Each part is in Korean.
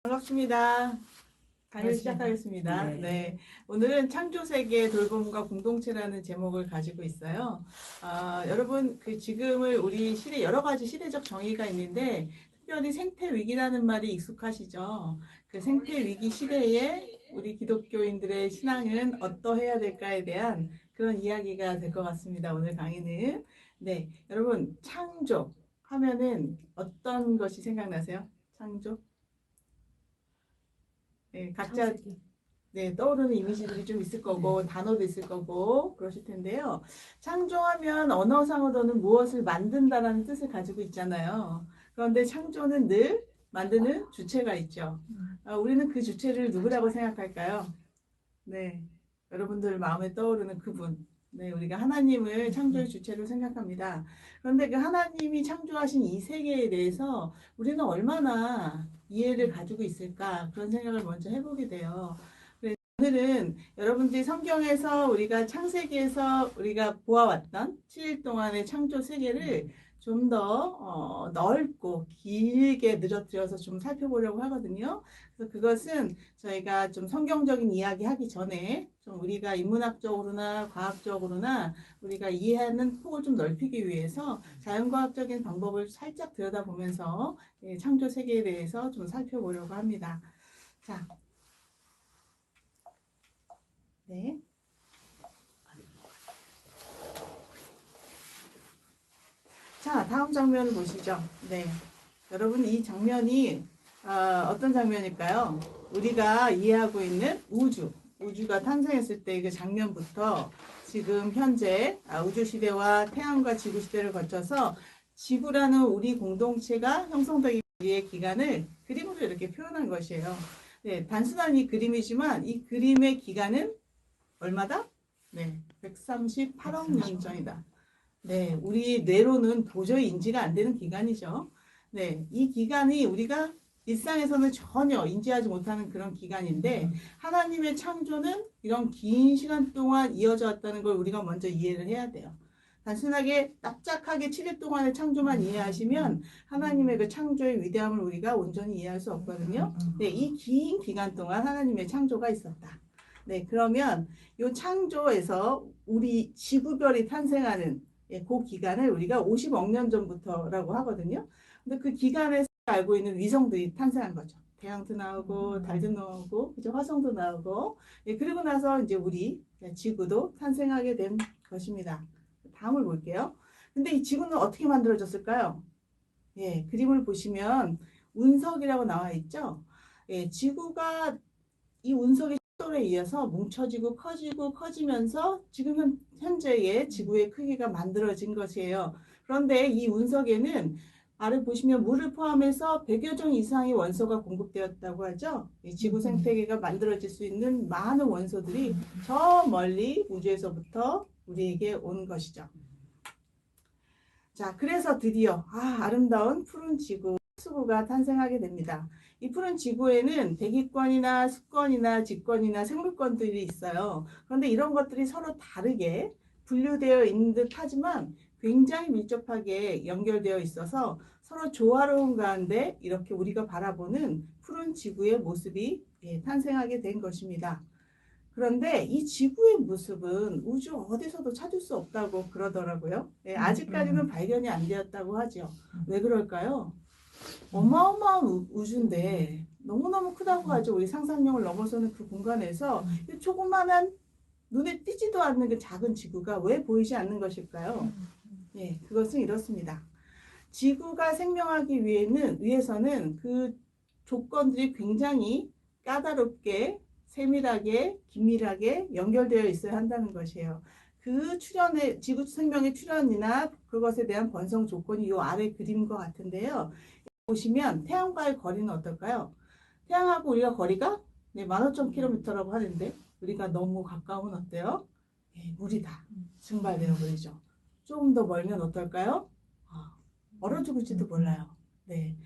반갑습니다. 강의 시작하겠습니다. 네. 오늘은 창조세계 돌봄과 공동체라는 제목을 가지고 있어요. 여러분, 지금을 우리 시대, 여러 가지 시대적 정의가 있는데, 특별히 생태위기라는 말이 익숙하시죠? 그 생태위기 시대에 우리 기독교인들의 신앙은 어떠해야 될까에 대한 그런 이야기가 될 것 같습니다. 오늘 강의는. 네. 여러분, 창조 하면은 어떤 것이 생각나세요? 창조? 네, 각자 떠오르는 이미지들이 좀 있을 거고 단어도 있을 거고 그러실 텐데요. 창조하면 언어상으로는 무엇을 만든다라는 뜻을 가지고 있잖아요. 그런데 창조는 늘 만드는 주체가 있죠. 우리는 그 주체를 누구라고 생각할까요? 네, 여러분들 마음에 떠오르는 그분. 네, 우리가 하나님을 창조의 주체로 생각합니다. 그런데 그 하나님이 창조하신 이 세계에 대해서 우리는 얼마나 이해를 가지고 있을까 그런 생각을 먼저 해보게 돼요. 그래서 오늘은 여러분들이 성경에서 우리가 창세기에서 우리가 보아왔던 7일 동안의 창조 세계를 좀 더 넓고 길게 늘어뜨려서 좀 살펴보려고 하거든요. 그래서 그것은 저희가 좀 성경적인 이야기 하기 전에 좀 우리가 인문학적으로나 과학적으로나 우리가 이해하는 폭을 좀 넓히기 위해서 자연과학적인 방법을 살짝 들여다보면서 창조 세계에 대해서 좀 살펴보려고 합니다. 자, 네. 자, 다음 장면을 보시죠. 네. 여러분, 이 장면이 어떤 장면일까요? 우리가 이해하고 있는 우주가 탄생했을 때 그 장면부터 지금 현재 우주 시대와 태양과 지구 시대를 거쳐서 지구라는 우리 공동체가 형성되기 위해 기간을 그림으로 이렇게 표현한 것이에요. 네, 단순한 이 그림이지만 이 그림의 기간은 얼마다? 네, 138억 년 전이다. 네, 우리 뇌로는 도저히 인지가 안 되는 기간이죠. 네, 이 기간이 우리가 일상에서는 전혀 인지하지 못하는 그런 기간인데 하나님의 창조는 이런 긴 시간 동안 이어져 왔다는 걸 우리가 먼저 이해를 해야 돼요. 단순하게 납작하게 7일 동안의 창조만 이해하시면 하나님의 그 창조의 위대함을 우리가 온전히 이해할 수 없거든요. 네, 이 긴 기간 동안 하나님의 창조가 있었다. 네, 그러면 이 창조에서 우리 지구별이 탄생하는 그 기간을 우리가 50억 년 전부터라고 하거든요. 근데 그 기간에서 알고 있는 위성들이 탄생한 거죠. 태양도 나오고 달도 나오고 그죠? 화성도 나오고 그리고 나서 이제 우리 지구도 탄생하게 된 것입니다. 다음을 볼게요. 근데 이 지구는 어떻게 만들어졌을까요? 예, 그림을 보시면 운석이라고 나와 있죠. 예, 지구가 이 운석의 속도에 의해서 뭉쳐지고 커지고 커지면서 지금 현재의 지구의 크기가 만들어진 것이에요. 그런데 이 운석에는 아래 보시면 물을 포함해서 100여 종 이상의 원소가 공급되었다고 하죠. 이 지구 생태계가 만들어질 수 있는 많은 원소들이 저 멀리 우주에서부터 우리에게 온 것이죠. 자, 그래서 드디어 아름다운 푸른 지구 수구가 탄생하게 됩니다. 이 푸른 지구에는 대기권이나 수권이나 직권이나 생물권들이 있어요. 그런데 이런 것들이 서로 다르게 분류되어 있는 듯 하지만 굉장히 밀접하게 연결되어 있어서 서로 조화로운 가운데 이렇게 우리가 바라보는 푸른 지구의 모습이 탄생하게 된 것입니다. 그런데 이 지구의 모습은 우주 어디서도 찾을 수 없다고 그러더라고요. 아직까지는 발견이 안 되었다고 하죠. 왜 그럴까요? 어마어마한 우주인데 너무너무 크다고 하죠. 우리 상상력을 넘어서는 그 공간에서 이 조그마한 눈에 띄지도 않는 그 작은 지구가 왜 보이지 않는 것일까요? 예, 그것은 이렇습니다. 지구가 생명하기 위해서는 그 조건들이 굉장히 까다롭게 세밀하게 긴밀하게 연결되어 있어야 한다는 것이에요. 그 지구 생명의 출현이나 그것에 대한 번성 조건이 이 아래 그림과 같은데요. 보시면 태양과의 거리는 어떨까요? 태양하고 우리가 거리가 15,000km라고 하는데 우리가 너무 가까우면 어때요? 물이다. 증발되어 버리죠. 조금 더 멀면 어떨까요? 얼어 죽을지도 몰라요. 네.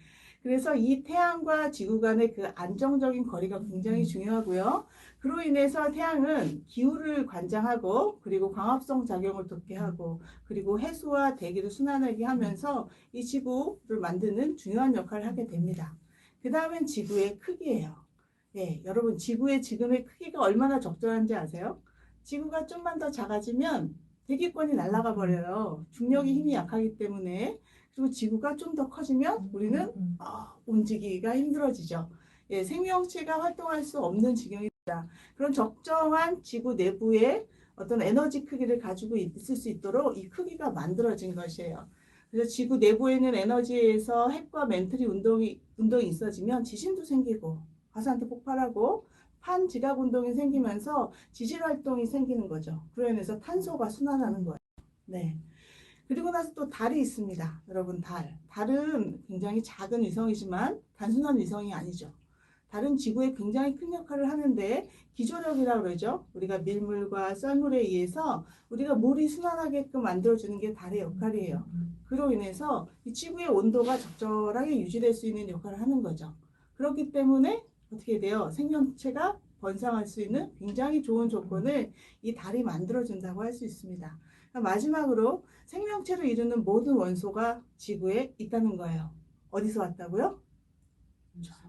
그래서 이 태양과 지구 간의 그 안정적인 거리가 굉장히 중요하고요. 그로 인해서 태양은 기후를 관장하고 그리고 광합성 작용을 돕게 하고 그리고 해수와 대기를 순환하게 하면서 이 지구를 만드는 중요한 역할을 하게 됩니다. 그 다음엔 지구의 크기예요. 예, 여러분 지구의 지금의 크기가 얼마나 적절한지 아세요? 지구가 좀만 더 작아지면 대기권이 날아가 버려요. 중력의 힘이 약하기 때문에. 그리고 지구가 좀 더 커지면 우리는 움직이기가 힘들어지죠. 예, 생명체가 활동할 수 없는 지경이다. 그런 적정한 지구 내부에 어떤 에너지 크기를 가지고 있을 수 있도록 이 크기가 만들어진 것이에요. 그래서 지구 내부에 있는 에너지에서 핵과 멘틀이 운동이 있어지면 지진도 생기고 가스한테 폭발하고 판지각 운동이 생기면서 지질 활동이 생기는 거죠. 그로 인해서 탄소가 순환하는 거예요. 네. 그리고 나서 또 달이 있습니다. 여러분 달. 달은 굉장히 작은 위성이지만 단순한 위성이 아니죠. 달은 지구에 굉장히 큰 역할을 하는데 기조력이라고 그러죠. 우리가 밀물과 썰물에 의해서 우리가 물이 순환하게끔 만들어주는 게 달의 역할이에요. 그로 인해서 이 지구의 온도가 적절하게 유지될 수 있는 역할을 하는 거죠. 그렇기 때문에 어떻게 돼요? 생명체가 번성할 수 있는 굉장히 좋은 조건을 이 달이 만들어준다고 할 수 있습니다. 마지막으로 생명체를 이루는 모든 원소가 지구에 있다는 거예요. 어디서 왔다고요?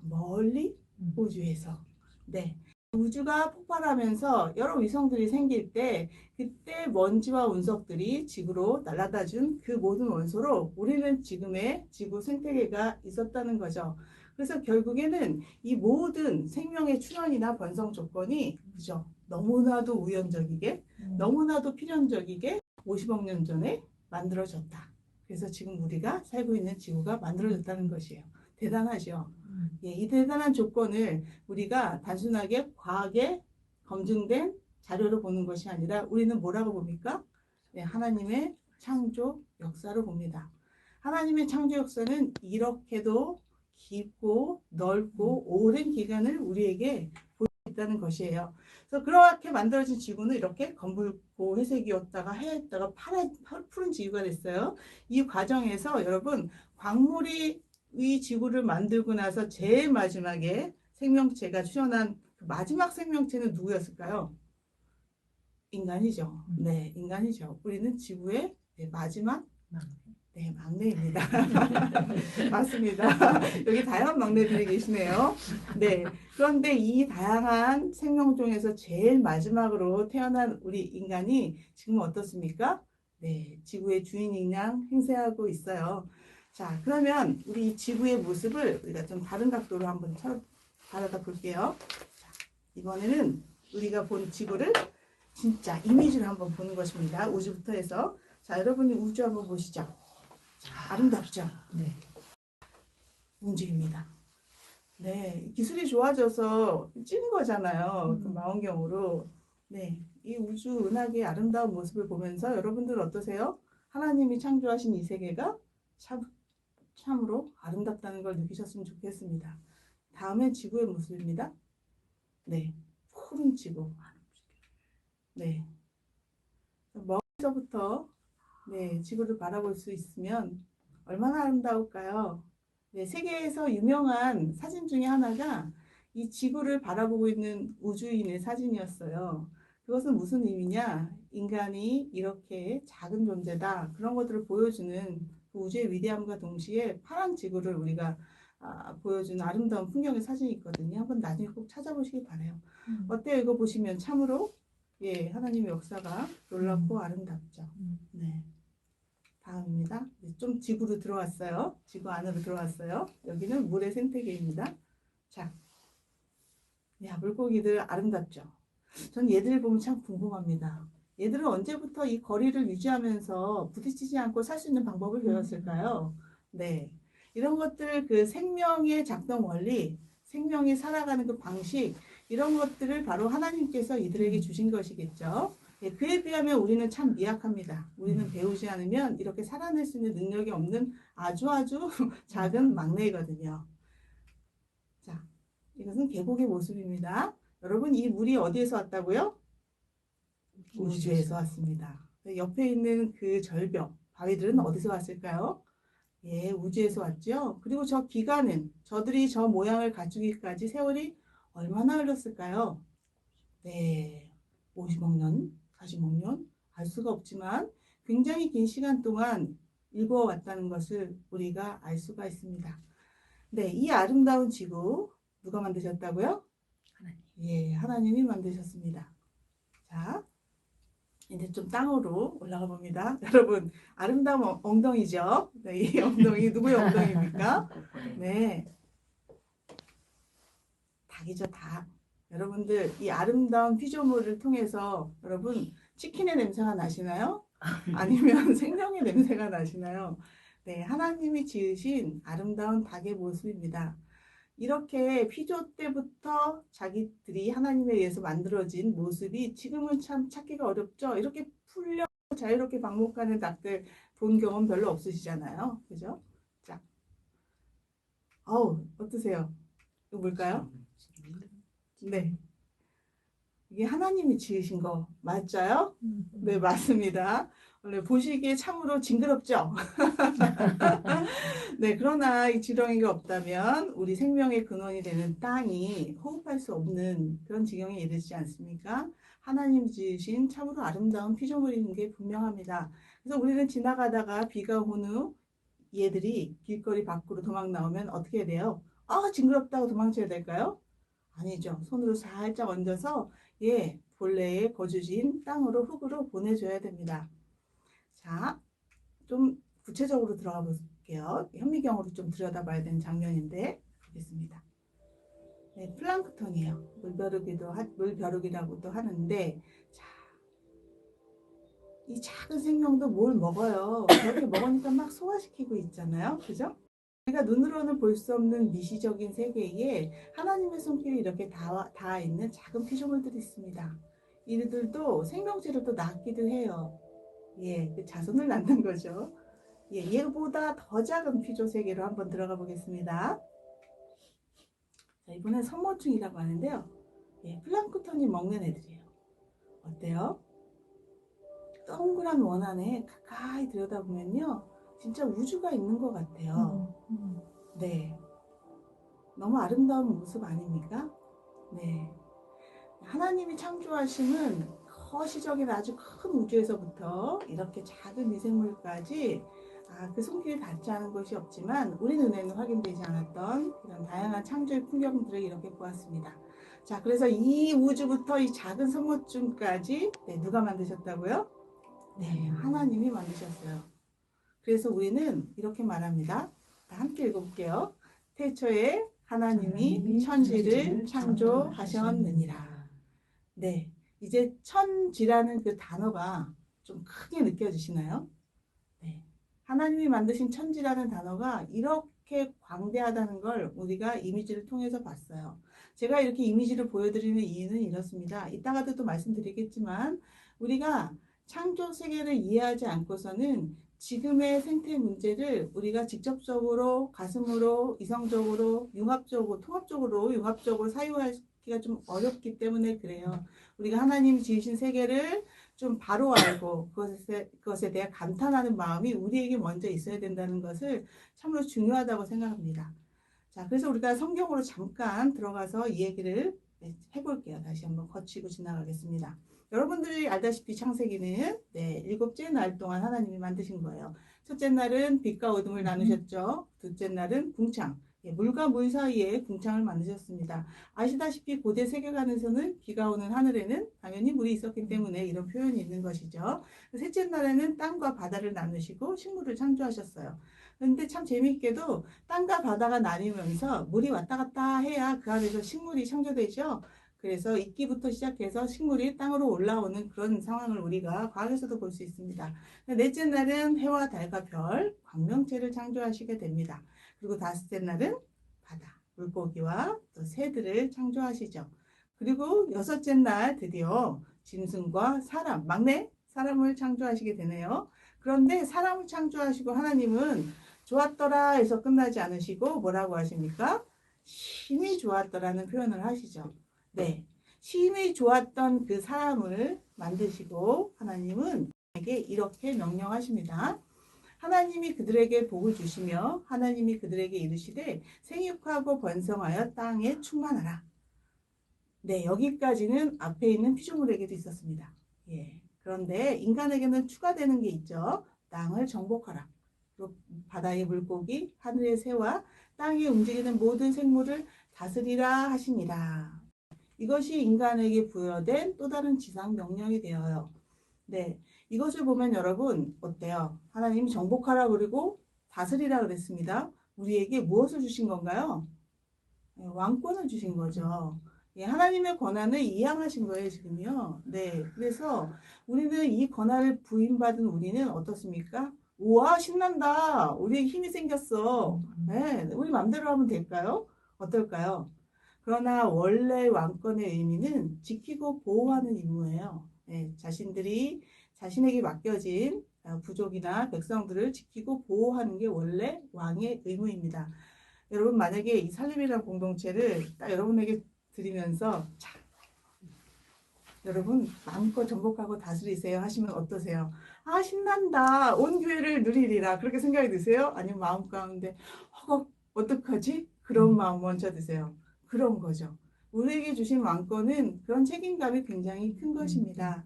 멀리 우주에서. 네. 우주가 폭발하면서 여러 위성들이 생길 때 그때 먼지와 운석들이 지구로 날아다 준 그 모든 원소로 우리는 지금의 지구 생태계가 있었다는 거죠. 그래서 결국에는 이 모든 생명의 출현이나 번성 조건이 그죠? 너무나도 우연적이게 너무나도 필연적이게 50억 년 전에 만들어졌다. 그래서 지금 우리가 살고 있는 지구가 만들어졌다는 것이에요. 대단하죠? 예, 이 대단한 조건을 우리가 단순하게 과학에 검증된 자료로 보는 것이 아니라 우리는 뭐라고 봅니까? 네, 하나님의 창조 역사로 봅니다. 하나님의 창조 역사는 이렇게도 깊고 넓고 오랜 기간을 우리에게 보여있다는 것이에요. 그래서 그렇게 만들어진 지구는 이렇게 검붉고 회색이었다가 하얗다가 푸른 지구가 됐어요. 이 과정에서 여러분 광물이 이 지구를 만들고 나서 제일 마지막에 생명체가 출현한 그 마지막 생명체는 누구였을까요? 인간이죠. 네, 인간이죠. 우리는 지구의 마지막 네, 막내입니다. 맞습니다. 여기 다양한 막내들이 계시네요. 네. 그런데 이 다양한 생명종에서 제일 마지막으로 태어난 우리 인간이 지금 어떻습니까? 네, 지구의 주인인 양 행세하고 있어요. 자, 그러면 우리 지구의 모습을 우리가 좀 다른 각도로 한번 바라다 볼게요. 자, 이번에는 우리가 본 지구를 진짜 이미지로 한번 보는 것입니다. 우주부터 해서. 자, 여러분이 우주 한번 보시죠. 자, 아름답죠? 네. 움직입니다. 네, 기술이 좋아져서 찍은 거잖아요. 그 망원경으로. 네, 이 우주 은하계의 아름다운 모습을 보면서 여러분들은 어떠세요? 하나님이 창조하신 이 세계가 참으로 아름답다는 걸 느끼셨으면 좋겠습니다. 다음엔 지구의 모습입니다. 네, 푸른 지구. 네, 멀리서부터 네, 지구를 바라볼 수 있으면 얼마나 아름다울까요? 네, 세계에서 유명한 사진 중에 하나가 이 지구를 바라보고 있는 우주인의 사진이었어요. 그것은 무슨 의미냐? 인간이 이렇게 작은 존재다. 그런 것들을 보여주는 그 우주의 위대함과 동시에 파란 지구를 우리가 보여주는 아름다운 풍경의 사진이 있거든요. 한번 나중에 꼭 찾아보시기 바라요. 어때요? 이거 보시면 참으로 예, 하나님의 역사가 놀랍고 아름답죠. 네. 다음입니다. 좀 지구로 들어왔어요. 지구 안으로 들어왔어요. 여기는 물의 생태계입니다. 자, 야, 물고기들 아름답죠. 전 얘들 보면 참 궁금합니다. 얘들은 언제부터 이 거리를 유지하면서 부딪히지 않고 살 수 있는 방법을 배웠을까요? 네. 이런 것들, 그 생명의 작동 원리, 생명이 살아가는 그 방식, 이런 것들을 바로 하나님께서 이들에게 주신 것이겠죠. 예, 그에 비하면 우리는 참 미약합니다. 우리는 배우지 않으면 이렇게 살아낼 수 있는 능력이 없는 아주 작은 막내거든요. 자, 이것은 계곡의 모습입니다. 여러분, 이 물이 어디에서 왔다고요? 우주에서 왔습니다. 옆에 있는 그 절벽, 바위들은 어디서 왔을까요? 예, 우주에서 왔죠. 그리고 저 기간은 저들이 저 모양을 갖추기까지 세월이 얼마나 흘렀을까요? 네, 50억 년, 40억 년, 알 수가 없지만 굉장히 긴 시간 동안 일궈왔다는 것을 우리가 알 수가 있습니다. 네, 이 아름다운 지구 누가 만드셨다고요? 하나님. 예, 하나님이 만드셨습니다. 자, 이제 좀 땅으로 올라가 봅니다. 여러분, 아름다운 엉덩이죠? 네, 이 엉덩이 누구의 엉덩이입니까? 네, 닭이죠, 닭. 여러분들, 이 아름다운 피조물을 통해서 여러분, 치킨의 냄새가 나시나요? 아니면 생명의 냄새가 나시나요? 네, 하나님이 지으신 아름다운 닭의 모습입니다. 이렇게 피조 때부터 자기들이 하나님에 의해서 만들어진 모습이 지금은 참 찾기가 어렵죠. 이렇게 풀려 자유롭게 방목하는 닭들 본 경험 별로 없으시잖아요. 그죠? 자, 어떠세요? 이거 뭘까요? 네. 이게 하나님이 지으신 거 맞아요? 네, 맞습니다. 원래 보시기에 참으로 징그럽죠? 네, 그러나 이 지렁이가 없다면 우리 생명의 근원이 되는 땅이 호흡할 수 없는 그런 지경에 이르지 않습니까? 하나님 지으신 참으로 아름다운 피조물인 게 분명합니다. 그래서 우리는 지나가다가 비가 온 후 얘들이 길거리 밖으로 도망 나오면 어떻게 돼요? 징그럽다고 도망쳐야 될까요? 아니죠. 손으로 살짝 얹어서 본래의 거주지인 땅으로 흙으로 보내줘야 됩니다. 자, 좀 구체적으로 들어가 볼게요. 현미경으로 좀 들여다봐야 되는 장면인데 보겠습니다. 네, 플랑크톤이에요. 물벼룩이라고도 하는데, 자, 이 작은 생명도 뭘 먹어요. 그렇게 먹으니까 막 소화시키고 있잖아요. 그죠? 우리가 눈으로는 볼 수 없는 미시적인 세계에 하나님의 손길이 이렇게 닿아 있는 작은 피조물들이 있습니다. 이들도 생명체로 또 낳기도 해요. 예, 그 자손을 낳는 거죠. 예, 얘보다 더 작은 피조 세계로 한번 들어가 보겠습니다. 자, 이번엔 선모충이라고 하는데요. 예, 플랑크톤이 먹는 애들이에요. 어때요? 동그란 원 안에 가까이 들여다보면요. 진짜 우주가 있는 것 같아요. 네. 너무 아름다운 모습 아닙니까? 네. 하나님이 창조하심은 거시적인 아주 큰 우주에서부터 이렇게 작은 미생물까지 그 손길이 닿지 않은 것이 없지만 우리 눈에는 확인되지 않았던 이런 다양한 창조의 풍경들을 이렇게 보았습니다. 자, 그래서 이 우주부터 이 작은 성모쯤까지 누가 만드셨다고요? 네, 하나님이 만드셨어요. 그래서 우리는 이렇게 말합니다. 함께 읽어볼게요. 태초에 하나님이 천지를 창조하셨느니라. 네, 이제 천지라는 그 단어가 좀 크게 느껴지시나요? 네, 하나님이 만드신 천지라는 단어가 이렇게 광대하다는 걸 우리가 이미지를 통해서 봤어요. 제가 이렇게 이미지를 보여드리는 이유는 이렇습니다. 이따가도 또 말씀드리겠지만 우리가 창조 세계를 이해하지 않고서는 지금의 생태 문제를 우리가 직접적으로 가슴으로 이성적으로 융합적으로 통합적으로 융합적으로 사유하기가 좀 어렵기 때문에 그래요. 우리가 하나님이 지으신 세계를 좀 바로 알고 그것에 대해 감탄하는 마음이 우리에게 먼저 있어야 된다는 것을 참으로 중요하다고 생각합니다. 자, 그래서 우리가 성경으로 잠깐 들어가서 이 얘기를 해볼게요. 다시 한번 거치고 지나가겠습니다. 여러분들이 알다시피 창세기는 7째 날 동안 하나님이 만드신 거예요. 첫째 날은 빛과 어둠을 나누셨죠. 둘째 날은 궁창, 물과 물 사이에 궁창을 만드셨습니다. 아시다시피 고대 세계관에서는 비가 오는 하늘에는 당연히 물이 있었기 때문에 이런 표현이 있는 것이죠. 셋째 날에는 땅과 바다를 나누시고 식물을 창조하셨어요. 그런데 참 재미있게도 땅과 바다가 나뉘면서 물이 왔다 갔다 해야 그 안에서 식물이 창조되죠. 그래서 이끼부터 시작해서 식물이 땅으로 올라오는 그런 상황을 우리가 과학에서도 볼 수 있습니다. 넷째 날은 해와 달과 별, 광명체를 창조하시게 됩니다. 그리고 다섯째 날은 바다, 물고기와 또 새들을 창조하시죠. 그리고 여섯째 날 드디어 짐승과 사람, 막내 사람을 창조하시게 되네요. 그런데 사람을 창조하시고 하나님은 좋았더라 해서 끝나지 않으시고 뭐라고 하십니까? 심히 좋았더라는 표현을 하시죠. 네, 심히 좋았던 그 사람을 만드시고 하나님은 에게 이렇게 명령하십니다. 하나님이 그들에게 복을 주시며 하나님이 그들에게 이르시되 생육하고 번성하여 땅에 충만하라. 네, 여기까지는 앞에 있는 피조물에게도 있었습니다. 예. 그런데 인간에게는 추가되는 게 있죠. 땅을 정복하라. 또 바다의 물고기, 하늘의 새와 땅에 움직이는 모든 생물을 다스리라 하시니라. 이것이 인간에게 부여된 또 다른 지상 명령이 되어요. 네, 이것을 보면 여러분 어때요? 하나님이 정복하라 그리고 다스리라 그랬습니다. 우리에게 무엇을 주신 건가요? 왕권을 주신 거죠. 예, 하나님의 권한을 이양하신 거예요, 지금요. 네, 그래서 우리는 이 권한을 부임받은 우리는 어떻습니까? 우와, 신난다. 우리에게 힘이 생겼어. 네, 우리 마음대로 하면 될까요? 어떨까요? 그러나 원래 왕권의 의미는 지키고 보호하는 임무예요. 네, 자신들이 자신에게 맡겨진 부족이나 백성들을 지키고 보호하는 게 원래 왕의 의무입니다. 여러분 만약에 이 살림이라는 공동체를 딱 여러분에게 드리면서 자, 여러분 마음껏 정복하고 다스리세요 하시면 어떠세요? 아 신난다. 온 교회를 누리리라. 그렇게 생각이 드세요? 아니면 마음 가운데 허걱 어떡하지? 그런 마음 먼저 드세요. 그런 거죠. 우리에게 주신 왕권은 그런 책임감이 굉장히 큰 것입니다.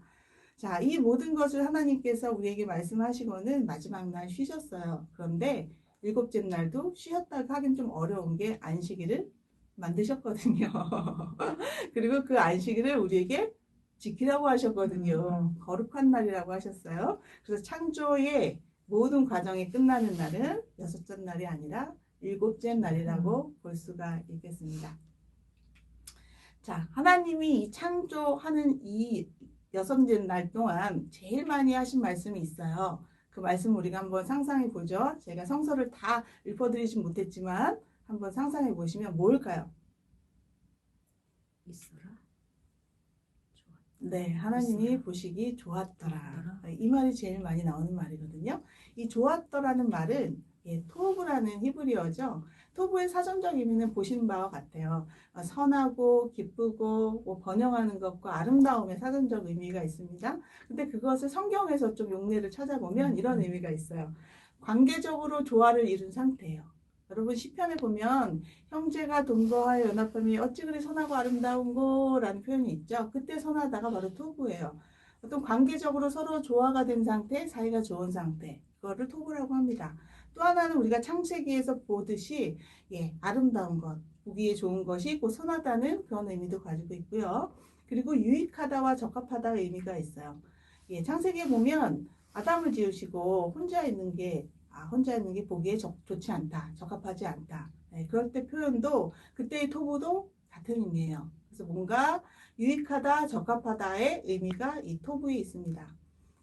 자, 이 모든 것을 하나님께서 우리에게 말씀하시고는 마지막 날 쉬셨어요. 그런데 일곱째 날도 쉬었다고 하긴 좀 어려운 게 안식일을 만드셨거든요. 그리고 그 안식일을 우리에게 지키라고 하셨거든요. 거룩한 날이라고 하셨어요. 그래서 창조의 모든 과정이 끝나는 날은 여섯째 날이 아니라 일곱째 날이라고 볼 수가 있겠습니다. 자, 하나님이 이 창조하는 이 여섯째 날 동안 제일 많이 하신 말씀이 있어요. 그 말씀 우리가 한번 상상해 보죠. 제가 성서를 다 읊어드리진 못했지만 한번 상상해 보시면 뭘까요? 있어라. 네, 하나님이 있어라. 보시기 좋았더라. 좋았더라. 이 말이 제일 많이 나오는 말이거든요. 이 좋았더라는 말은 토브라는 히브리어죠. 토브의 사전적 의미는 보신 바와 같아요. 선하고 기쁘고 뭐 번영하는 것과 아름다움의 사전적 의미가 있습니다. 근데 그것을 성경에서 좀 용례를 찾아보면 이런 의미가 있어요. 관계적으로 조화를 이룬 상태예요. 여러분 시편에 보면 형제가 동거하여 연합함이 어찌 그리 선하고 아름다운고 라는 표현이 있죠. 그때 선하다가 바로 토부예요. 어떤 관계적으로 서로 조화가 된 상태, 사이가 좋은 상태, 그거를 토부라고 합니다. 또 하나는 우리가 창세기에서 보듯이 아름다운 것, 보기에 좋은 것이 곧 선하다는 그런 의미도 가지고 있고요. 그리고 유익하다와 적합하다의 의미가 있어요. 창세기에 보면 아담을 지으시고 혼자 있는 게 보기에 좋지 않다, 적합하지 않다. 그럴 때 표현도 그때의 토부도 같은 의미예요. 그래서 뭔가 유익하다, 적합하다의 의미가 이 토부에 있습니다.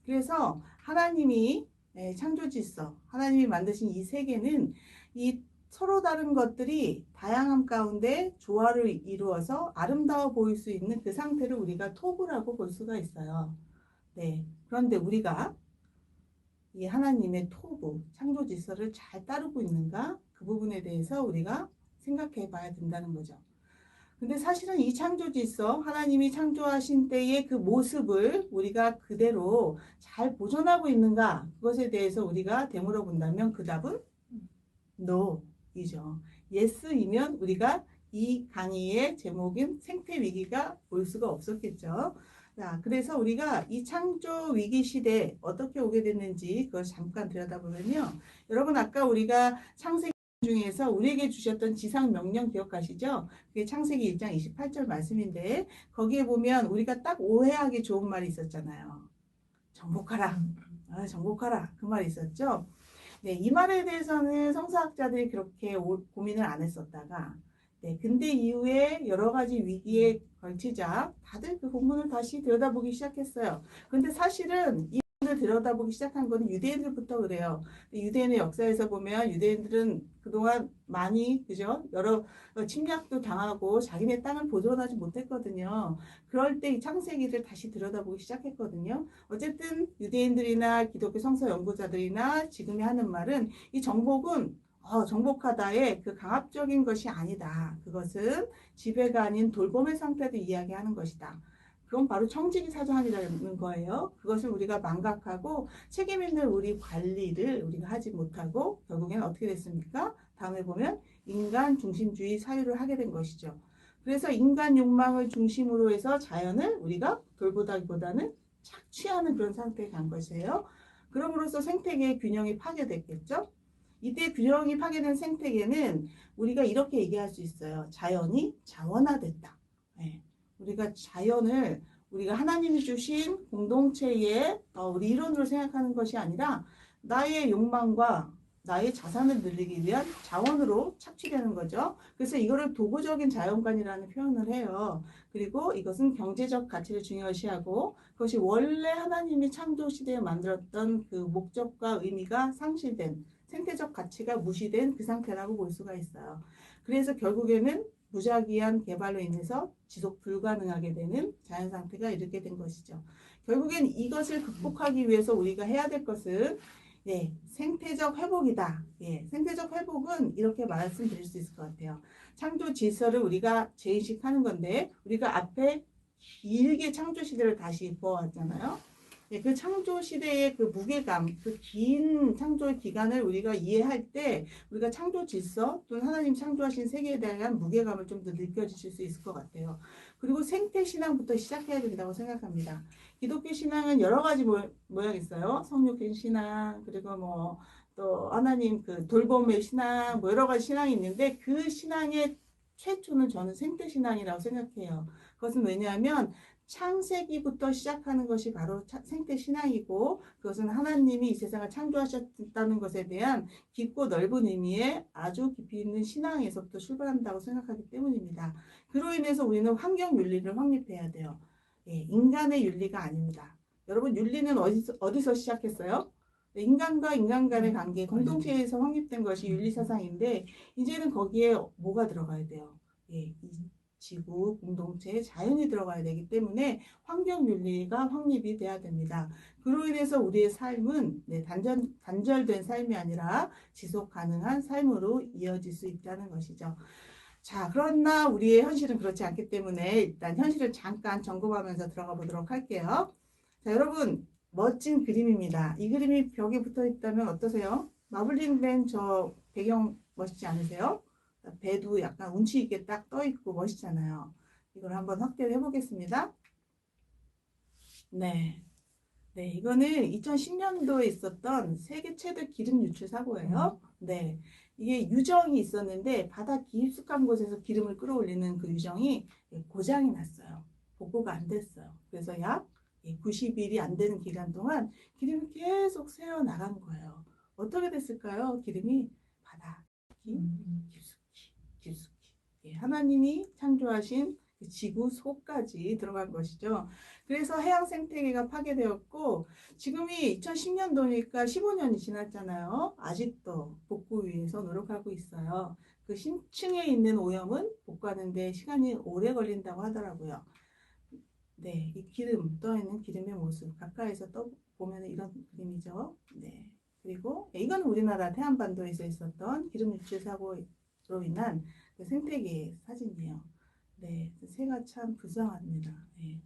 그래서 하나님이 창조 질서, 하나님이 만드신 이 세계는 이 서로 다른 것들이 다양함 가운데 조화를 이루어서 아름다워 보일 수 있는 그 상태를 우리가 토부라고 볼 수가 있어요. 네. 그런데 우리가 이 하나님의 토부, 창조 질서를 잘 따르고 있는가? 그 부분에 대해서 우리가 생각해 봐야 된다는 거죠. 근데 사실은 이 창조 질서, 하나님이 창조하신 때의 그 모습을 우리가 그대로 잘 보존하고 있는가? 그것에 대해서 우리가 되물어 본다면 그 답은 NO이죠. YES이면 우리가 이 강의의 제목인 생태 위기가 올 수가 없었겠죠. 자, 그래서 우리가 이 창조 위기 시대에 어떻게 오게 됐는지 그걸 잠깐 들여다보면요. 여러분 아까 우리가 창세기 중에서 우리에게 주셨던 지상 명령 기억하시죠? 그게 창세기 1장 28절 말씀인데 거기에 보면 우리가 딱 오해하기 좋은 말이 있었잖아요. 정복하라. 정복하라. 그 말이 있었죠. 네, 이 말에 대해서는 성서학자들이 그렇게 고민을 안 했었다가 근대 이후에 여러 가지 위기에 걸치자 다들 그 본문을 다시 들여다보기 시작했어요. 근데 사실은 이 부분을 들여다보기 시작한 거는 유대인들부터 그래요. 유대인의 역사에서 보면 유대인들은 그동안 많이 그죠? 여러 침략도 당하고 자기네 땅을 보존하지 못했거든요. 그럴 때 이 창세기를 다시 들여다보기 시작했거든요. 어쨌든 유대인들이나 기독교 성서 연구자들이나 지금이 하는 말은 이 정복은 정복하다의 그 강압적인 것이 아니다. 그것은 지배가 아닌 돌봄의 상태도 이야기하는 것이다. 그건 바로 청지기 사전이라는 거예요. 그것을 우리가 망각하고 책임 있는 우리 관리를 우리가 하지 못하고 결국에는 어떻게 됐습니까? 다음에 보면 인간 중심주의 사유를 하게 된 것이죠. 그래서 인간 욕망을 중심으로 해서 자연을 우리가 돌보다기보다는 착취하는 그런 상태에 간 것이에요. 그럼으로써 생태계의 균형이 파괴됐겠죠. 이때 균형이 파괴된 생태계는 우리가 이렇게 얘기할 수 있어요. 자연이 자원화됐다. 예. 우리가 자연을 우리가 하나님이 주신 공동체의 우리 이론으로 생각하는 것이 아니라 나의 욕망과 나의 자산을 늘리기 위한 자원으로 착취되는 거죠. 그래서 이거를 도구적인 자연관이라는 표현을 해요. 그리고 이것은 경제적 가치를 중요시하고 그것이 원래 하나님이 창조 시대에 만들었던 그 목적과 의미가 상실된 생태적 가치가 무시된 그 상태라고 볼 수가 있어요. 그래서 결국에는 무작위한 개발로 인해서 지속 불가능하게 되는 자연 상태가 이렇게 된 것이죠. 결국엔 이것을 극복하기 위해서 우리가 해야 될 것은 생태적 회복이다. 생태적 회복은 이렇게 말씀드릴 수 있을 것 같아요. 창조 질서를 우리가 재인식하는 건데 우리가 앞에 길게 창조 시대를 다시 보아왔잖아요. 그 창조 시대의 그 무게감, 그 긴 창조 기간을 우리가 이해할 때 우리가 창조 질서 또는 하나님 창조하신 세계에 대한 무게감을 좀 더 느껴지실 수 있을 것 같아요. 그리고 생태 신앙부터 시작해야 된다고 생각합니다. 기독교 신앙은 여러 가지 모양 있어요. 성육신 신앙, 그리고 뭐 또 하나님 그 돌봄의 신앙, 뭐 여러 가지 신앙이 있는데 그 신앙의 최초는 저는 생태 신앙이라고 생각해요. 그것은 왜냐하면 창세기부터 시작하는 것이 바로 생태 신앙이고 그것은 하나님이 이 세상을 창조하셨다는 것에 대한 깊고 넓은 의미의 아주 깊이 있는 신앙에서부터 출발한다고 생각하기 때문입니다. 그로 인해서 우리는 환경 윤리를 확립해야 돼요. 인간의 윤리가 아닙니다. 여러분 윤리는 어디서 시작했어요? 인간과 인간 간의 관계, 공동체에서 확립된 것이 윤리사상인데 이제는 거기에 뭐가 들어가야 돼요? 이 지구, 공동체, 자연이 들어가야 되기 때문에 환경윤리가 확립이 돼야 됩니다. 그로 인해서 우리의 삶은 단절된 삶이 아니라 지속 가능한 삶으로 이어질 수 있다는 것이죠. 자, 그러나 우리의 현실은 그렇지 않기 때문에 일단 현실을 잠깐 점검하면서 들어가 보도록 할게요. 자, 여러분 멋진 그림입니다. 이 그림이 벽에 붙어 있다면 어떠세요? 마블링된 저 배경 멋있지 않으세요? 배도 약간 운치 있게 딱 떠 있고 멋있잖아요. 이걸 한번 확대를 해보겠습니다. 네. 네, 이거는 2010년도에 있었던 세계 최대 기름 유출 사고예요. 네. 이게 유정이 있었는데 바다 깊숙한 곳에서 기름을 끌어올리는 그 유정이 고장이 났어요. 복구가 안 됐어요. 그래서 약 90일이 안 되는 기간 동안 기름이 계속 새어 나간 거예요. 어떻게 됐을까요? 기름이 바다 깊숙이 하나님이 창조하신 그 지구 속까지 들어간 것이죠. 그래서 해양 생태계가 파괴되었고 지금이 2010년도니까 15년이 지났잖아요. 아직도 복구 위해서 노력하고 있어요. 그 심층에 있는 오염은 복구하는 데 시간이 오래 걸린다고 하더라고요. 네, 이 기름, 떠있는 기름의 모습 가까이서 보면 이런 그림이죠. 네. 그리고 이건 우리나라 태안반도에서 있었던 기름 유출 사고로 인한 그 생태계 사진이에요. 네, 새가 참 불쌍합니다. 네.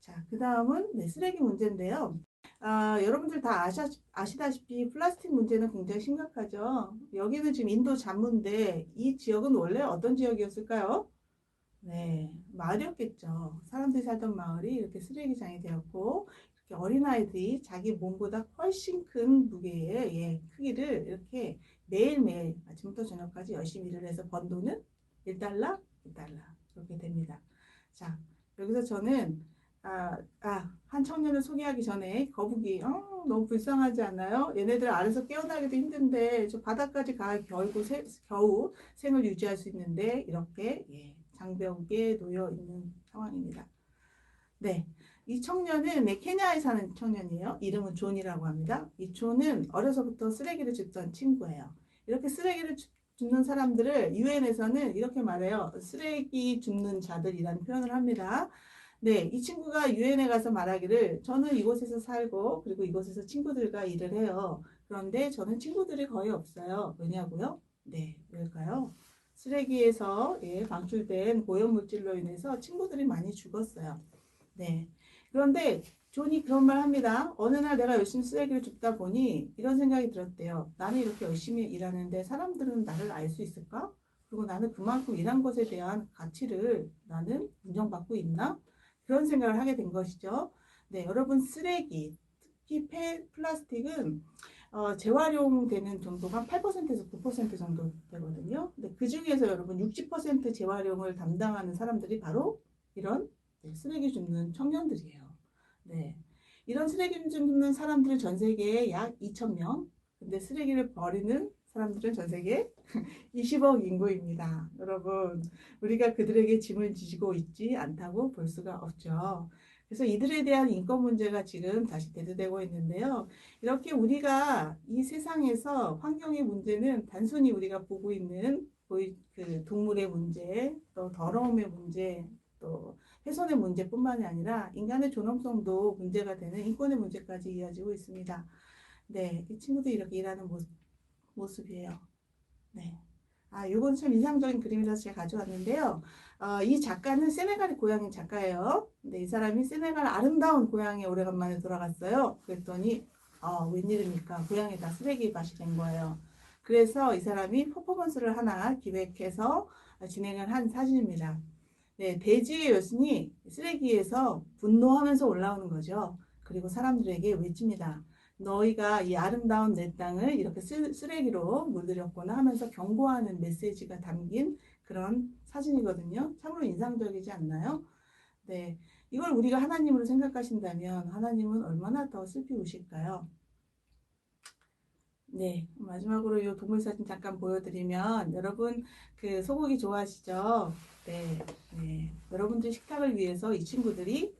자, 그 다음은 쓰레기 문제인데요. 여러분들 다 아시다시피 플라스틱 문제는 굉장히 심각하죠. 여기는 지금 인도 잠무인데 이 지역은 원래 어떤 지역이었을까요? 네, 마을이었겠죠. 사람들이 살던 마을이 이렇게 쓰레기장이 되었고 이렇게 어린아이들이 자기 몸보다 훨씬 큰 무게의 크기를 이렇게 매일매일 아침부터 저녁까지 열심히 일을 해서 번 돈은 1달러, 2달러 그렇게 됩니다. 자, 여기서 저는 한 청년을 소개하기 전에 거북이 너무 불쌍하지 않나요? 얘네들 아래서 깨어나기도 힘든데 저 바닥까지 가 겨우 생을 유지할 수 있는데 이렇게 장벽에 놓여 있는 상황입니다. 네, 이 청년은 케냐에 사는 청년이에요. 이름은 존이라고 합니다. 이 존은 어려서부터 쓰레기를 줍던 친구예요. 이렇게 쓰레기를 줍는 사람들을 유엔에서는 이렇게 말해요. 쓰레기 줍는 자들이라는 표현을 합니다. 네, 이 친구가 유엔에 가서 말하기를 저는 이곳에서 살고 그리고 이곳에서 친구들과 일을 해요. 그런데 저는 친구들이 거의 없어요. 왜냐고요? 네, 왜일까요? 쓰레기에서 방출된 오염물질로 인해서 친구들이 많이 죽었어요. 네. 그런데 존이 그런 말 합니다. 어느 날 내가 열심히 쓰레기를 줍다 보니 이런 생각이 들었대요. 나는 이렇게 열심히 일하는데 사람들은 나를 알 수 있을까? 그리고 나는 그만큼 일한 것에 대한 가치를 나는 인정받고 있나? 그런 생각을 하게 된 것이죠. 네, 여러분 쓰레기, 특히 플라스틱은 재활용되는 정도가 8%에서 9% 정도 되거든요. 근데 그 중에서 여러분 60% 재활용을 담당하는 사람들이 바로 이런 쓰레기 줍는 청년들이에요. 네. 이런 쓰레기 줍는 사람들은 전 세계에 약 2,000명. 근데 쓰레기를 버리는 사람들은 전 세계 20억 인구입니다. 여러분, 우리가 그들에게 짐을 지고 있지 않다고 볼 수가 없죠. 그래서 이들에 대한 인권 문제가 지금 다시 대두되고 있는데요. 이렇게 우리가 이 세상에서 환경의 문제는 단순히 우리가 보고 있는 그 동물의 문제, 또 더러움의 문제, 또 훼손의 문제뿐만이 아니라 인간의 존엄성도 문제가 되는 인권의 문제까지 이어지고 있습니다. 네, 이 친구들이 이렇게 일하는 모습이에요. 네. 이건 참 인상적인 그림이라서 제가 가져왔는데요. 이 작가는 세네갈의 고향인 작가예요. 근데 이 사람이 세네갈 아름다운 고향에 오래간만에 돌아갔어요. 그랬더니 웬일입니까? 고향에다 쓰레기 밭이 된 거예요. 그래서 이 사람이 퍼포먼스를 하나 기획해서 진행을 한 사진입니다. 네, 대지의 여신이 쓰레기에서 분노하면서 올라오는 거죠. 그리고 사람들에게 외칩니다. 너희가 이 아름다운 내 땅을 이렇게 쓰레기로 물들였구나 하면서 경고하는 메시지가 담긴 그런 사진이거든요. 참으로 인상적이지 않나요? 네, 이걸 우리가 하나님으로 생각하신다면 하나님은 얼마나 더 슬피우실까요? 네, 마지막으로 이 동물 사진 잠깐 보여드리면 여러분 그 소고기 좋아하시죠? 네, 네. 여러분들 식탁을 위해서 이 친구들이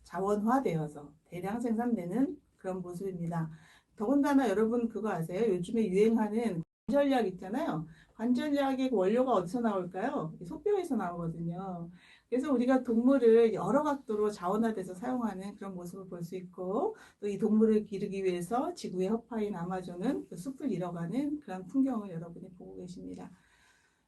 자원화되어서 대량 생산되는 그런 모습입니다. 더군다나 여러분 그거 아세요? 요즘에 유행하는 관절약 있잖아요. 관절약의 원료가 어디서 나올까요? 소뼈에서 나오거든요. 그래서 우리가 동물을 여러 각도로 자원화돼서 사용하는 그런 모습을 볼 수 있고 또 이 동물을 기르기 위해서 지구의 허파인 아마존은 그 숲을 잃어가는 그런 풍경을 여러분이 보고 계십니다.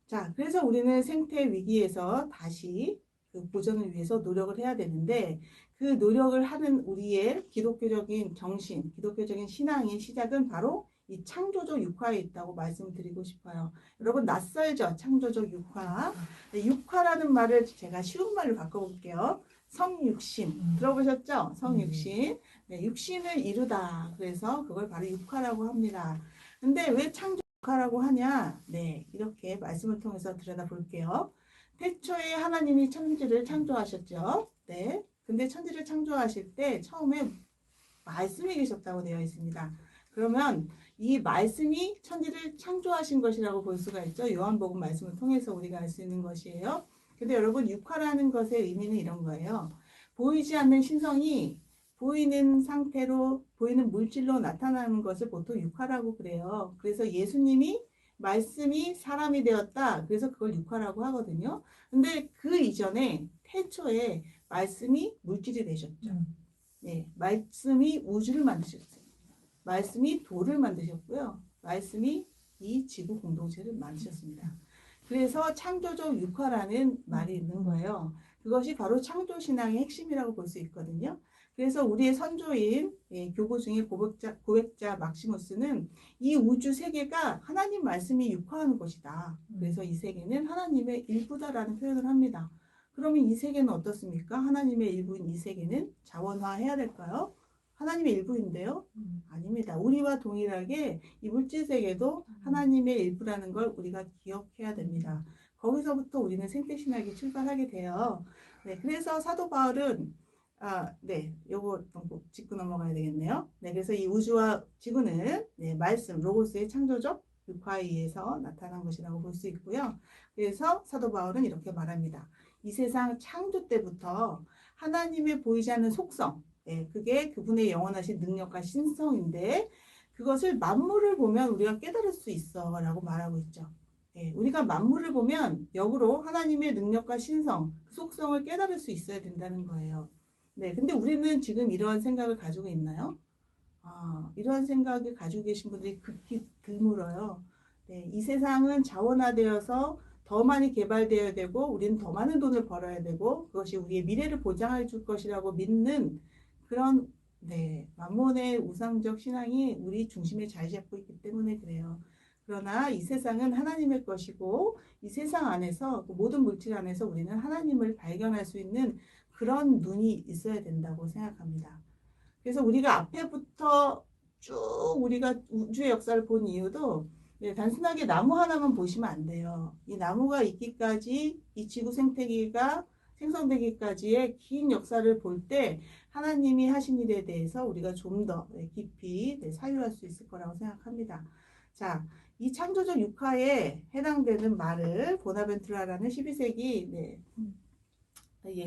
자, 그래서 우리는 생태 위기에서 다시 그 보전을 위해서 노력을 해야 되는데 그 노력을 하는 우리의 기독교적인 정신, 기독교적인 신앙의 시작은 바로 이 창조적 육화에 있다고 말씀드리고 싶어요. 여러분 낯설죠? 창조적 육화. 네, 육화라는 말을 제가 쉬운 말로 바꿔볼게요. 성육신. 들어보셨죠? 성육신. 네, 육신을 이루다. 그래서 그걸 바로 육화라고 합니다. 근데 왜 창조라고 하냐? 네, 이렇게 말씀을 통해서 들여다볼게요. 태초에 하나님이 천지를 창조하셨죠. 네. 근데 천지를 창조하실 때 처음에 말씀이 계셨다고 되어 있습니다. 그러면 이 말씀이 천지를 창조하신 것이라고 볼 수가 있죠. 요한복음 말씀을 통해서 우리가 알 수 있는 것이에요. 근데 여러분 육화라는 것의 의미는 이런 거예요. 보이지 않는 신성이 보이는 상태로 보이는 물질로 나타나는 것을 보통 육화라고 그래요. 그래서 예수님이 말씀이 사람이 되었다. 그래서 그걸 육화라고 하거든요. 근데 그 이전에 태초에 말씀이 물질이 되셨죠. 네, 말씀이 우주를 만드셨어요. 말씀이 돌을 만드셨고요. 말씀이 이 지구 공동체를 만드셨습니다. 그래서 창조적 육화라는 말이 있는 거예요. 그것이 바로 창조신앙의 핵심이라고 볼 수 있거든요. 그래서 우리의 선조인 교구 중에 고백자 막시무스는 이 우주 세계가 하나님 말씀이 육화하는 것이다. 그래서 이 세계는 하나님의 일부다라는 표현을 합니다. 그러면 이 세계는 어떻습니까? 하나님의 일부인 이 세계는 자원화해야 될까요? 하나님의 일부인데요? 아닙니다. 우리와 동일하게 이 물질 세계도 하나님의 일부라는 걸 우리가 기억해야 됩니다. 거기서부터 우리는 생태신학이 출발하게 돼요. 네, 그래서 사도 바울은 요거 짚고 넘어가야 되겠네요. 네, 그래서 이 우주와 지구는 말씀, 로고스의 창조적 육화에 의해서 나타난 것이라고 볼 수 있고요. 그래서 사도 바울은 이렇게 말합니다. 이 세상 창조 때부터 하나님의 보이지 않는 속성, 그게 그분의 영원하신 능력과 신성인데 그것을 만물을 보면 우리가 깨달을 수 있어 라고 말하고 있죠. 우리가 만물을 보면 역으로 하나님의 능력과 신성, 그 속성을 깨달을 수 있어야 된다는 거예요. 네, 근데 우리는 지금 이러한 생각을 가지고 있나요? 이러한 생각을 가지고 계신 분들이 극히 드물어요. 네, 이 세상은 자원화되어서 더 많이 개발되어야 되고 우리는 더 많은 돈을 벌어야 되고 그것이 우리의 미래를 보장해 줄 것이라고 믿는 그런 만몬의 우상적 신앙이 우리 중심에 자리 잡고 있기 때문에 그래요. 그러나 이 세상은 하나님의 것이고 이 세상 안에서 그 모든 물질 안에서 우리는 하나님을 발견할 수 있는 그런 눈이 있어야 된다고 생각합니다. 그래서 우리가 앞에부터 쭉 우리가 우주의 역사를 본 이유도 네, 단순하게 나무 하나만 보시면 안 돼요. 이 나무가 있기까지 이 지구 생태계가 생성되기까지의 긴 역사를 볼 때 하나님이 하신 일에 대해서 우리가 좀 더 깊이 사유할 수 있을 거라고 생각합니다. 자, 이 창조적 육화에 해당되는 말을 보나벤투라라는 12세기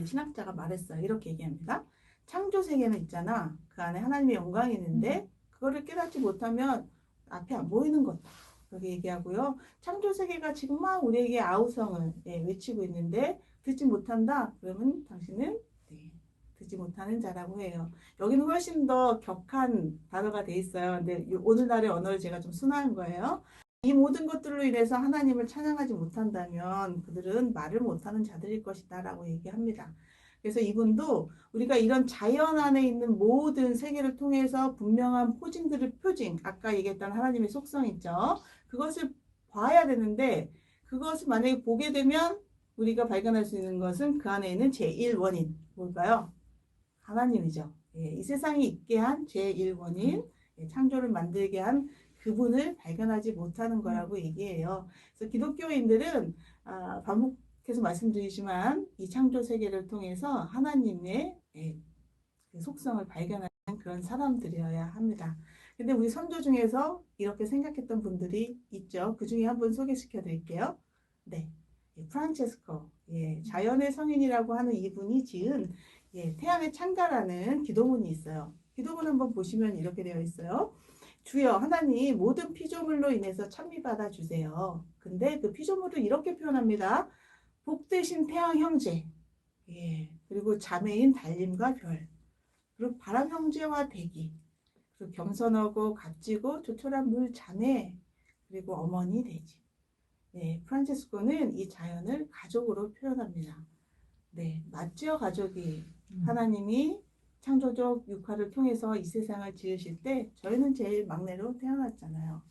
신학자가 말했어요. 이렇게 얘기합니다. 창조 세계는 있잖아. 그 안에 하나님의 영광이 있는데 그거를 깨닫지 못하면 앞에 안 보이는 거다. 그렇게 얘기하고요. 창조 세계가 지금 막 우리에게 아우성을 외치고 있는데 듣지 못한다. 그러면 당신은 듣지 못하는 자라고 해요. 여기는 훨씬 더 격한 단어가 돼 있어요. 근데 오늘날의 언어를 제가 좀 순화한 거예요. 이 모든 것들로 인해서 하나님을 찬양하지 못한다면 그들은 말을 못하는 자들일 것이다 라고 얘기합니다. 그래서 이분도 우리가 이런 자연 안에 있는 모든 세계를 통해서 분명한 표징, 아까 얘기했던 하나님의 속성 있죠. 그것을 봐야 되는데 그것을 만약에 보게 되면 우리가 발견할 수 있는 것은 그 안에 있는 제1원인 뭘까요? 하나님이죠. 이 세상이 있게 한 제1원인 창조를 만들게 한 그분을 발견하지 못하는 거라고 얘기해요. 그래서 기독교인들은 반복해서 말씀드리지만 이 창조 세계를 통해서 하나님의 그 속성을 발견하는 그런 사람들이어야 합니다. 근데 우리 선조 중에서 이렇게 생각했던 분들이 있죠. 그 중에 한 분 소개시켜 드릴게요. 네. 프란체스코. 자연의 성인이라고 하는 이분이 지은 태양의 창가라는 기도문이 있어요. 기도문 한번 보시면 이렇게 되어 있어요. 주여 하나님 모든 피조물로 인해서 찬미받아 주세요. 근데 그 피조물을 이렇게 표현합니다. 복되신 태양 형제, 그리고 자매인 달림과 별, 그리고 바람 형제와 대기, 그리고 겸손하고 값지고 조촐한 물 자매, 그리고 어머니 되지. 프란체스코는 이 자연을 가족으로 표현합니다. 맞죠, 가족이. 하나님이 창조적 육화를 통해서 이 세상을 지으실 때 저희는 제일 막내로 태어났잖아요.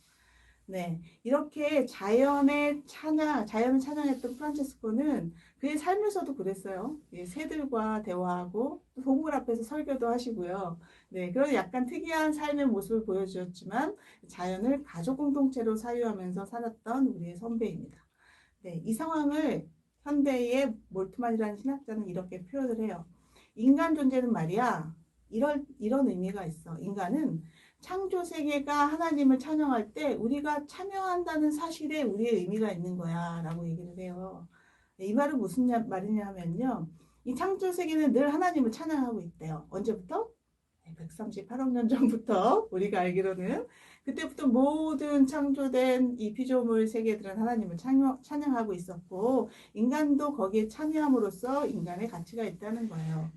이렇게 자연을 찬양했던 프란체스코는 그의 삶에서도 그랬어요. 새들과 대화하고 동물 앞에서 설교도 하시고요. 그런 약간 특이한 삶의 모습을 보여주었지만 자연을 가족 공동체로 사유하면서 살았던 우리의 선배입니다. 이 상황을 현대의 몰트만이라는 신학자는 이렇게 표현을 해요. 인간 존재는 말이야, 이런 의미가 있어. 인간은 창조 세계가 하나님을 찬양할 때 우리가 참여한다는 사실에 우리의 의미가 있는 거야 라고 얘기를 해요. 이 말은 무슨 말이냐면요. 이 창조 세계는 늘 하나님을 찬양하고 있대요. 언제부터? 138억 년 전부터 우리가 알기로는 그때부터 모든 창조된 이 피조물 세계들은 하나님을 찬양하고 있었고 인간도 거기에 참여함으로써 인간의 가치가 있다는 거예요.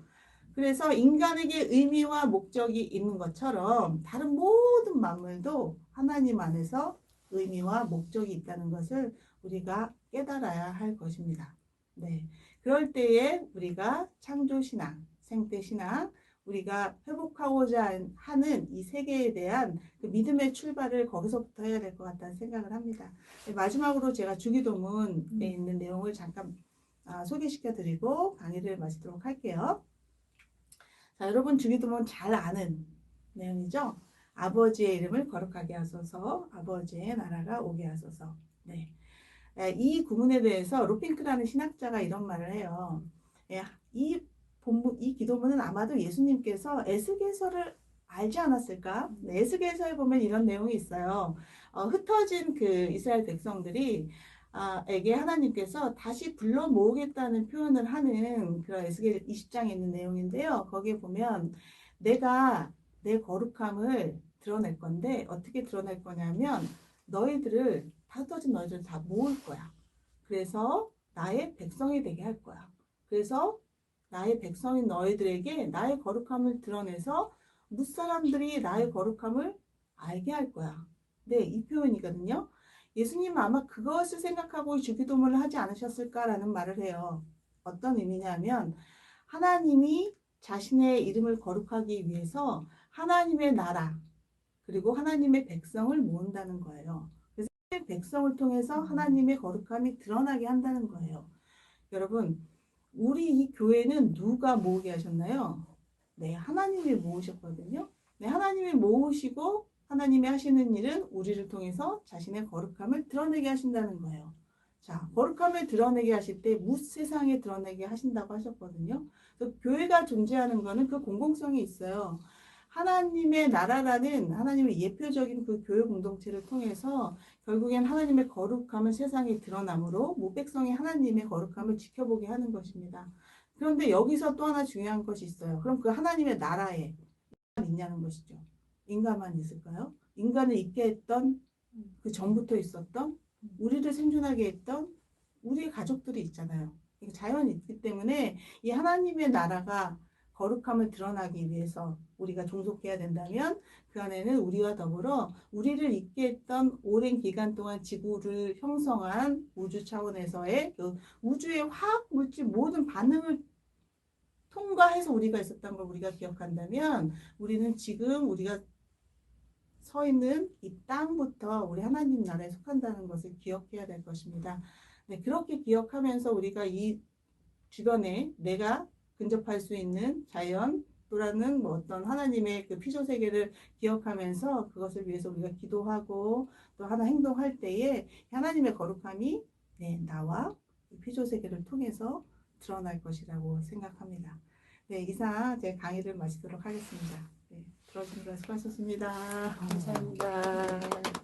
그래서 인간에게 의미와 목적이 있는 것처럼 다른 모든 만물도 하나님 안에서 의미와 목적이 있다는 것을 우리가 깨달아야 할 것입니다. 그럴 때에 우리가 창조신앙, 생태신앙, 우리가 회복하고자 하는 이 세계에 대한 그 믿음의 출발을 거기서부터 해야 될 것 같다는 생각을 합니다. 마지막으로 제가 주기도문에 있는 내용을 잠깐 소개시켜 드리고 강의를 마치도록 할게요. 자, 여러분 주기도문 잘 아는 내용이죠? 아버지의 이름을 거룩하게 하소서, 아버지의 나라가 오게 하소서. 이 구문에 대해서 로핑크라는 신학자가 이런 말을 해요. 이 기도문은 아마도 예수님께서 에스겔서를 알지 않았을까? 에스겔서에 보면 이런 내용이 있어요. 흩어진 그 이스라엘 백성들이 에게 하나님께서 다시 불러 모으겠다는 표현을 하는 그런 에스겔 20장에 있는 내용인데요. 거기에 보면 내가 내 거룩함을 드러낼 건데 어떻게 드러낼 거냐면 너희들을 흩어진 너희들을 다 모을 거야. 그래서 나의 백성이 되게 할 거야. 그래서 나의 백성인 너희들에게 나의 거룩함을 드러내서 무사람들이 나의 거룩함을 알게 할 거야. 이 표현이거든요. 예수님은 아마 그것을 생각하고 주기도문을 하지 않으셨을까라는 말을 해요. 어떤 의미냐면 하나님이 자신의 이름을 거룩하기 위해서 하나님의 나라 그리고 하나님의 백성을 모은다는 거예요. 그래서 백성을 통해서 하나님의 거룩함이 드러나게 한다는 거예요. 여러분, 우리 이 교회는 누가 모으게 하셨나요? 하나님이 모으셨거든요. 하나님이 모으시고 하나님이 하시는 일은 우리를 통해서 자신의 거룩함을 드러내게 하신다는 거예요. 자, 거룩함을 드러내게 하실 때 세상에 드러내게 하신다고 하셨거든요. 그래서 교회가 존재하는 것은 그 공공성이 있어요. 하나님의 나라라는 하나님의 예표적인 그 교회 공동체를 통해서 결국엔 하나님의 거룩함은 세상에 드러나므로 백성이 하나님의 거룩함을 지켜보게 하는 것입니다. 그런데 여기서 또 하나 중요한 것이 있어요. 그럼 그 하나님의 나라에 있냐는 것이죠. 인간만 있을까요? 인간을 있게 했던 그 전부터 있었던 우리를 생존하게 했던 우리의 가족들이 있잖아요. 자연이 있기 때문에 이 하나님의 나라가 거룩함을 드러나기 위해서 우리가 종속해야 된다면 그 안에는 우리와 더불어 우리를 있게 했던 오랜 기간 동안 지구를 형성한 우주 차원에서의 그 우주의 화학 물질 모든 반응을 통과해서 우리가 있었던 걸 우리가 기억한다면 우리는 지금 우리가 서 있는 이 땅부터 우리 하나님 나라에 속한다는 것을 기억해야 될 것입니다. 네, 그렇게 기억하면서 우리가 이 주변에 내가 근접할 수 있는 자연 또라는 뭐 어떤 하나님의 그 피조 세계를 기억하면서 그것을 위해서 우리가 기도하고 또 하나 행동할 때에 하나님의 거룩함이 나와 피조 세계를 통해서 드러날 것이라고 생각합니다. 네, 이상 제 강의를 마치도록 하겠습니다. 네, 들어주셔서 수고하셨습니다. 감사합니다.